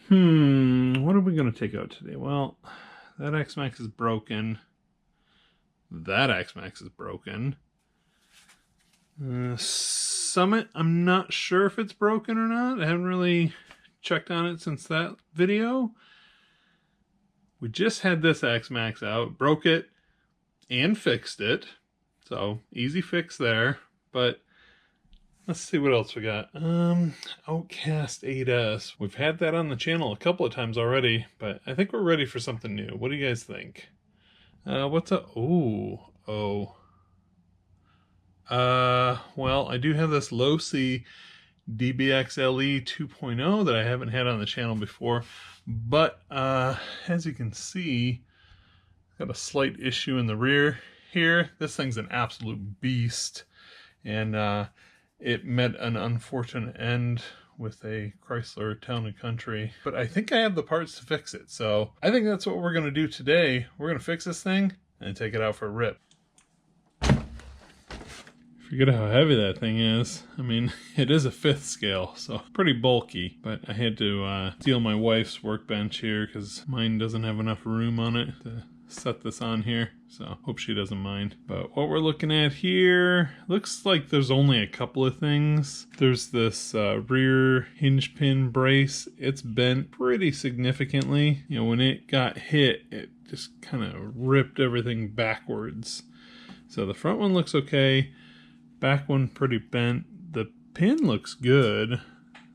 What are we going to take out today? Well, that X-Max is broken. That X-Max is broken. Summit, I'm not sure if it's broken or not. I haven't really checked on it since that video. We just had this X-Max out, broke it and fixed it. So easy fix there. But let's see what else we got. Outcast 8S. We've had that on the channel a couple of times already, but I think we're ready for something new. What do you guys think? What's up? Well, I do have this Losi DBXLE 2.0 that I haven't had on the channel before, but as you can see, got a slight issue in the rear here. This thing's an absolute beast, and it met an unfortunate end with a Chrysler Town and Country, but I think I have the parts to fix it. So I think that's what we're going to do today. We're going to fix this thing and take it out for a rip. Forget how heavy that thing is. I mean, it is a 5th scale, so pretty bulky, but I had to steal my wife's workbench here because mine doesn't have enough room on it to set this on here, so hope she doesn't mind. But what we're looking at here, looks like there's only a couple of things. There's this rear hinge pin brace. It's bent pretty significantly. You know, when it got hit, it just kind of ripped everything backwards. So the front one looks okay, back one pretty bent. The pin looks good,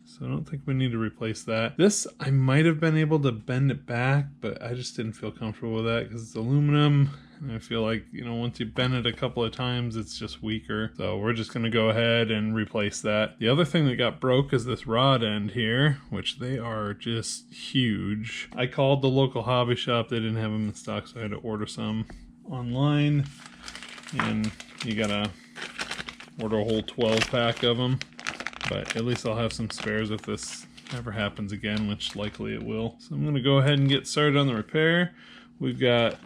so I don't think we need to replace that. This, I might have been able to bend it back, but I just didn't feel comfortable with that because it's aluminum. And I feel like, you know, once you bend it a couple of times, it's just weaker. So we're just going to go ahead and replace that. The other thing that got broke is this rod end here, which they are just huge. I called the local hobby shop. They didn't have them in stock, so I had to order some online. And you gotta order a whole 12 pack of them. But at least I'll have some spares if this ever happens again, which likely it will. So I'm going to go ahead and get started on the repair. We've got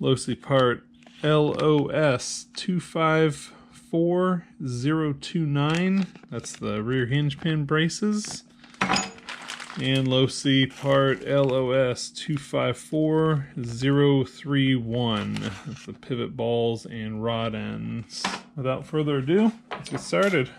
Losi part LOS 254029. That's the rear hinge pin braces. And Losi part LOS 254031. That's the pivot balls and rod ends. Without further ado, let's get started.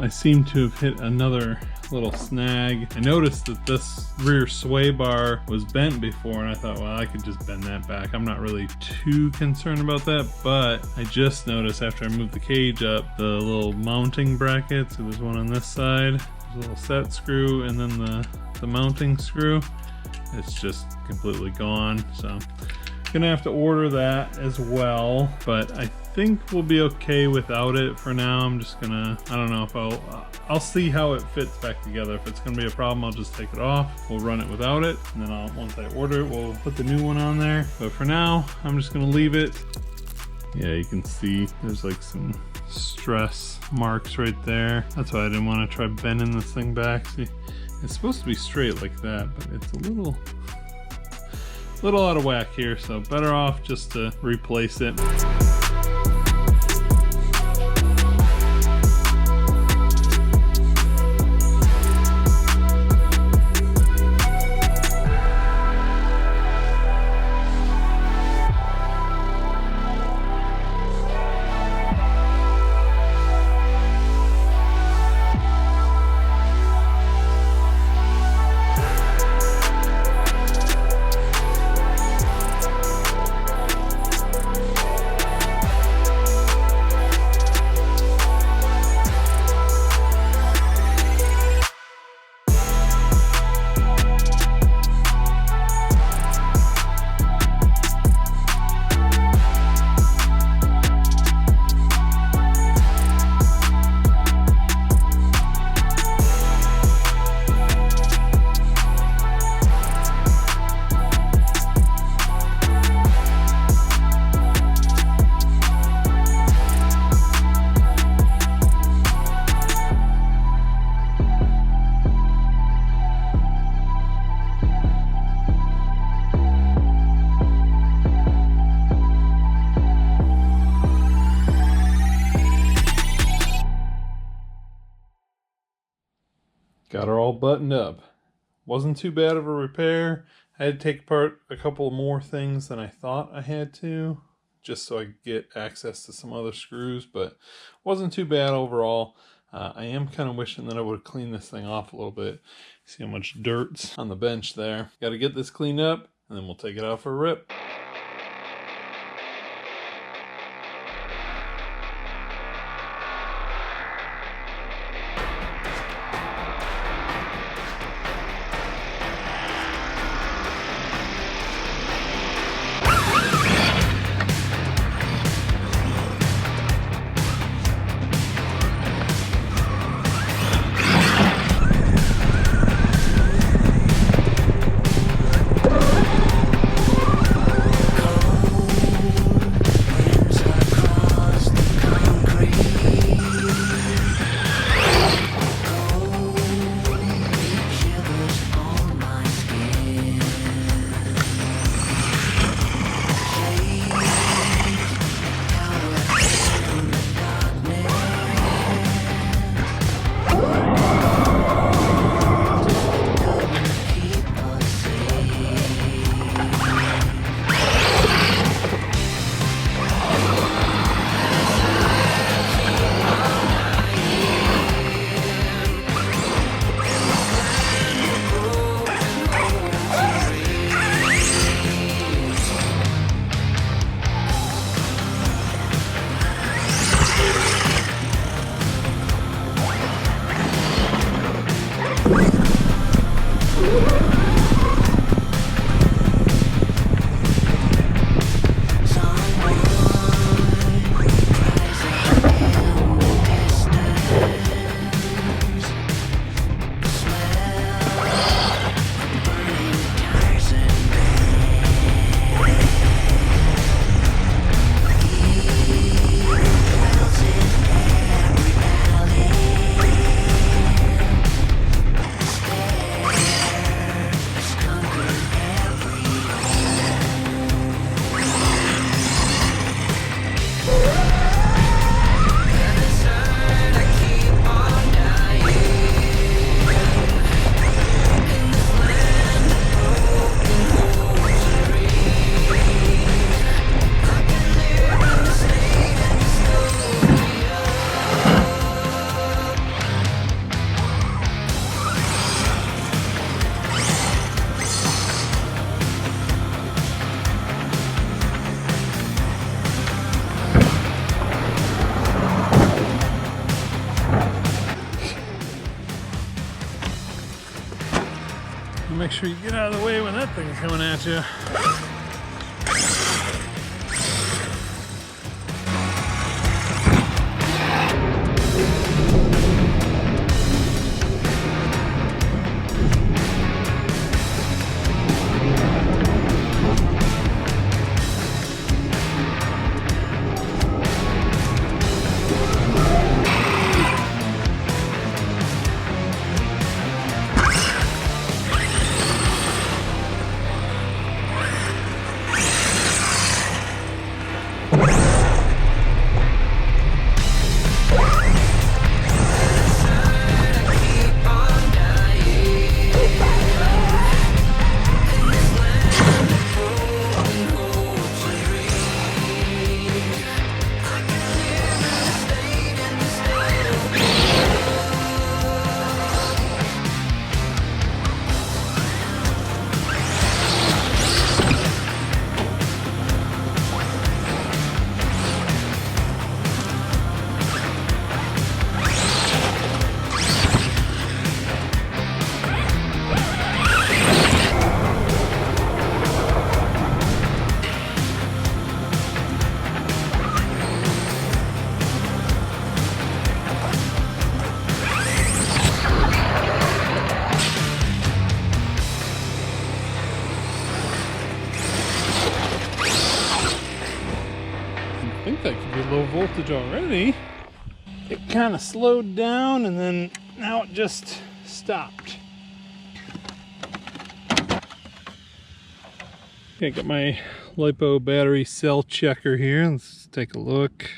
I seem to have hit another little snag. I noticed that this rear sway bar was bent before, and I thought, well, I could just bend that back. I'm not really too concerned about that, but I just noticed after I moved the cage up, the little mounting bracket, so there's one on this side, there's a little set screw, and then the mounting screw, it's just completely gone. So gonna have to order that as well, but I think we'll be okay without it for now. I'm just gonna, I don't know if I'll see how it fits back together. If it's gonna be a problem, I'll just take it off. We'll run it without it, and then once I order it, we'll put the new one on there. But for now, I'm just gonna leave it. Yeah, you can see there's like some stress marks right there. That's why I didn't want to try bending this thing back. See, it's supposed to be straight like that, but it's a little out of whack here, so better off just to replace it. Got her all buttoned up. Wasn't too bad of a repair. I had to take apart a couple more things than I thought I had to, just so I could get access to some other screws, but wasn't too bad overall. I am kind of wishing that I would have cleaned this thing off a little bit. See how much dirt's on the bench there. Got to get this cleaned up, and then we'll take it out for a rip. Make sure you get out of the way when that thing's coming at you. I think that could be low voltage already. It kind of slowed down and then now it just stopped. Okay, got my LiPo battery cell checker here. Let's take a look.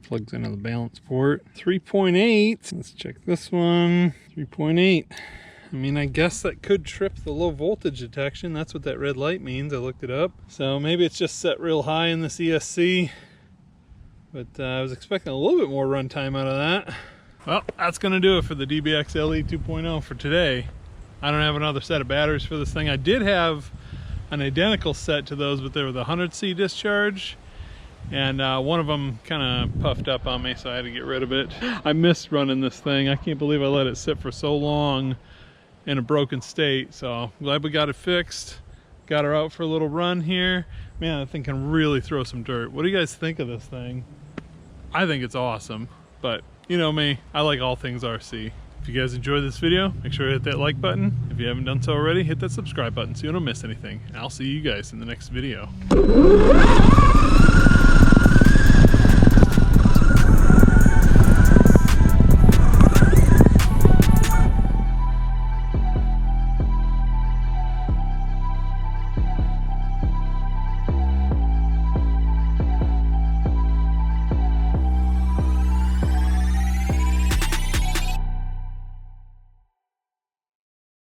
Plugs into the balance port. 3.8. Let's check this one. 3.8. I mean, I guess that could trip the low voltage detection. That's what that red light means. I looked it up. So maybe it's just set real high in this ESC. But I was expecting a little bit more runtime out of that. Well, that's going to do it for the DBXLE 2.0 for today. I don't have another set of batteries for this thing. I did have an identical set to those, but they were the 100C discharge. And one of them kind of puffed up on me, so I had to get rid of it. I missed running this thing. I can't believe I let it sit for so long in a broken state. So glad we got it fixed. Got her out for a little run here. Man, that thing can really throw some dirt. What do you guys think of this thing? I think it's awesome, but you know me, I like all things RC. If you guys enjoyed this video, make sure to hit that like button. If you haven't done so already, hit that subscribe button so you don't miss anything. And I'll see you guys in the next video.